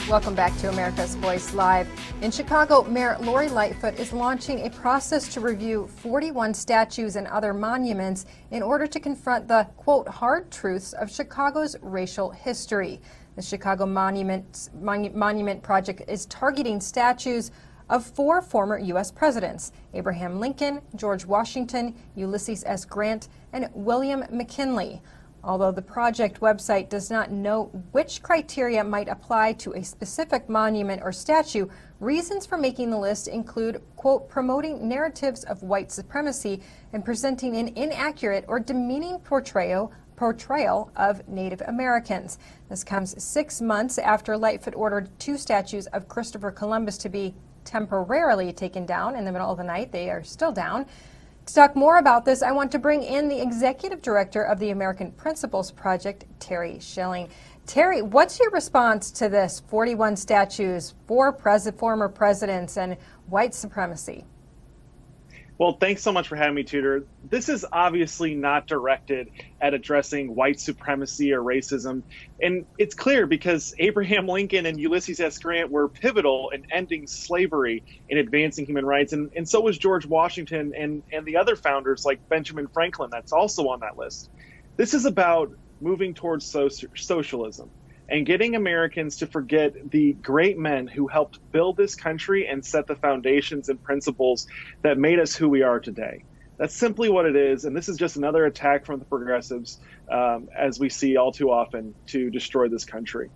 Welcome back to America's Voice Live. In Chicago, Mayor Lori Lightfoot is launching a process to review 41 statues and other monuments in order to confront the, quote, hard truths of Chicago's racial history. The Chicago Monument Project is targeting statues of 4 former U.S. presidents: Abraham Lincoln, George Washington, Ulysses S. Grant, and William McKinley. Although the project website does not note which criteria might apply to a specific monument or statue, reasons for making the list include, quote, promoting narratives of white supremacy and presenting an inaccurate or demeaning portrayal of Native Americans. This comes 6 months after Lightfoot ordered 2 statues of Christopher Columbus to be temporarily taken down in the middle of the night. They are still down. To talk more about this, I want to bring in the executive director of the American Principles Project, Terry Schilling. Terry, what's your response to this 41 statues, 4 former presidents, and white supremacy? Well, thanks so much for having me, Tudor. This is obviously not directed at addressing white supremacy or racism. And it's clear because Abraham Lincoln and Ulysses S. Grant were pivotal in ending slavery and advancing human rights. And so was George Washington and the other founders like Benjamin Franklin, that's also on that list. This is about moving towards socialism and getting Americans to forget the great men who helped build this country and set the foundations and principles that made us who we are today. That's simply what it is, and this is just another attack from the progressives, as we see all too often, to destroy this country.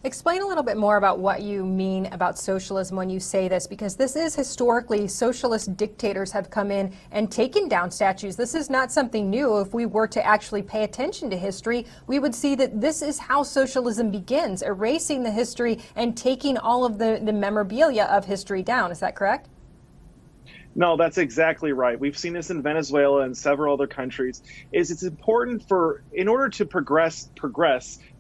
Explain a little bit more about what you mean about socialism when you say this, because this is historically, socialist dictators have come in and taken down statues. This is not something new. If we were to actually pay attention to history, we would see that this is how socialism begins, erasing the history and taking all of the memorabilia of history down. Is that correct? No, that's exactly right. We've seen this in Venezuela and several other countries. It's important in order to progress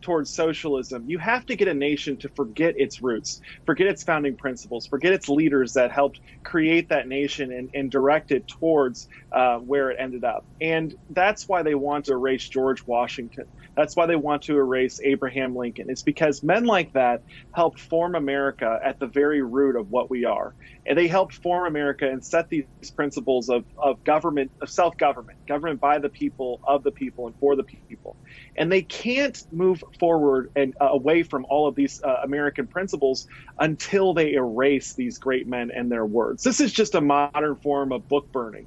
towards socialism, you have to get a nation to forget its roots, forget its founding principles, forget its leaders that helped create that nation and direct it towards where it ended up. And that's why they want to erase George Washington. That's why they want to erase Abraham Lincoln. It's because men like that helped form America at the very root of what we are. And they helped form America and set these principles of government, of self-government, government by the people, of the people, and for the people. And they can't move forward and away from all of these American principles until they erase these great men and their words. This is just a modern form of book burning.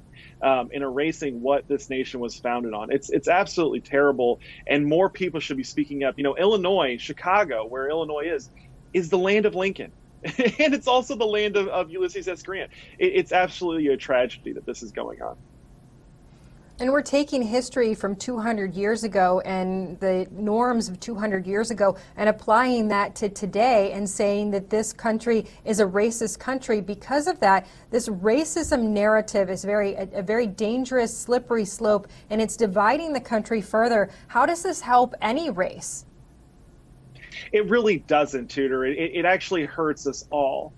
In erasing what this nation was founded on. It's absolutely terrible, and more people should be speaking up. You know, Illinois, Chicago, where Illinois is the land of Lincoln. And it's also the land of Ulysses S. Grant. It's absolutely a tragedy that this is going on. And we're taking history from 200 years ago and the norms of 200 years ago and applying that to today and saying that this country is a racist country. Because of that, this racism narrative is a very dangerous, slippery slope, and it's dividing the country further. How does this help any race? It really doesn't, Tudor. It actually hurts us all.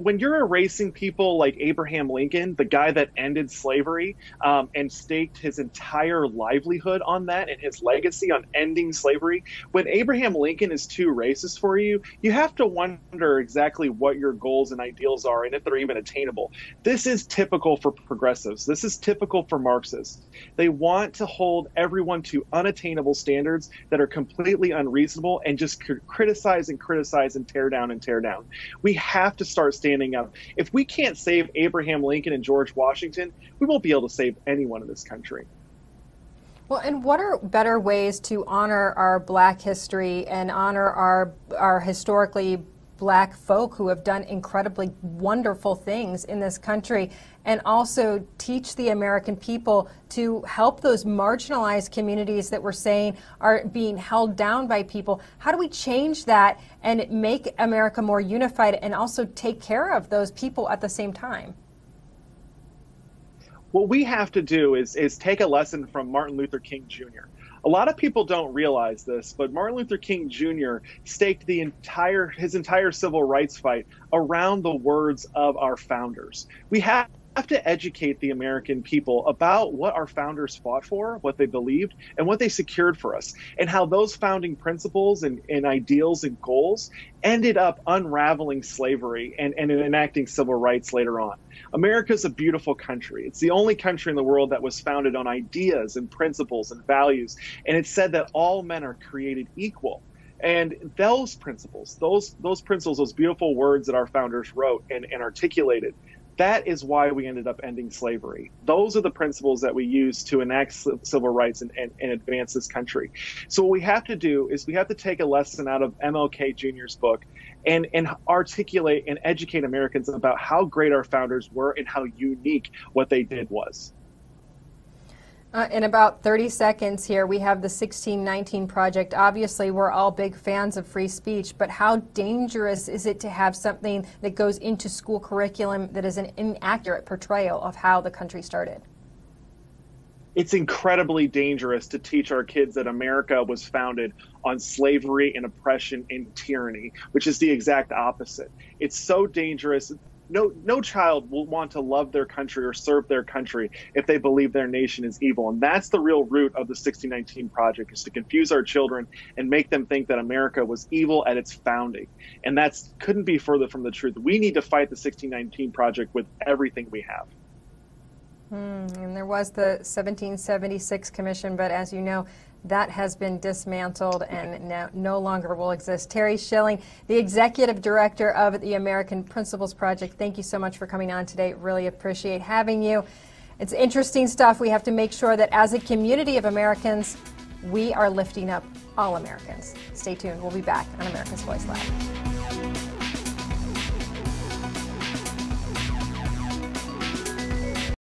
When you're erasing people like Abraham Lincoln, the guy that ended slavery and staked his entire livelihood on that and his legacy on ending slavery, when Abraham Lincoln is too racist for you, you have to wonder exactly what your goals and ideals are and if they're even attainable. This is typical for progressives. This is typical for Marxists. They want to hold everyone to unattainable standards that are completely unreasonable and just criticize and criticize and tear down and tear down. We have to start standing up. If we can't save Abraham Lincoln and George Washington, we won't be able to save anyone in this country. Well, and what are better ways to honor our Black history and honor our historically Black folk who have done incredibly wonderful things in this country, and also teach the American people to help those marginalized communities that we're saying are being held down by people? How do we change that and make America more unified and also take care of those people at the same time? What we have to do is take a lesson from Martin Luther King Jr. A lot of people don't realize this, but Martin Luther King Jr. staked his entire civil rights fight around the words of our founders. We have have to educate the American people about what our founders fought for, what they believed, and what they secured for us, and how those founding principles and ideals and goals ended up unraveling slavery and enacting civil rights later on. America is a beautiful country. It's the only country in the world that was founded on ideas and principles and values. And it said that all men are created equal. And those principles, those principles, those beautiful words that our founders wrote and articulated, that is why we ended up ending slavery. Those are the principles that we use to enact civil rights and advance this country. So what we have to do is we have to take a lesson out of MLK Jr.'s book and articulate and educate Americans about how great our founders were and how unique what they did was. In about 30 seconds here, we have the 1619 Project. Obviously, we're all big fans of free speech, but how dangerous is it to have something that goes into school curriculum that is an inaccurate portrayal of how the country started? It's incredibly dangerous to teach our kids that America was founded on slavery and oppression and tyranny, which is the exact opposite. It's so dangerous. No child will want to love their country or serve their country if they believe their nation is evil. And that's the real root of the 1619 Project, is to confuse our children and make them think that America was evil at its founding. And that couldn't be further from the truth. We need to fight the 1619 Project with everything we have. And there was the 1776 Commission, but as you know, that has been dismantled and now no longer will exist. Terry Schilling, the Executive Director of the American Principles Project, thank you so much for coming on today. Really appreciate having you. It's interesting stuff. We have to make sure that as a community of Americans, we are lifting up all Americans. Stay tuned. We'll be back on America's Voice Live.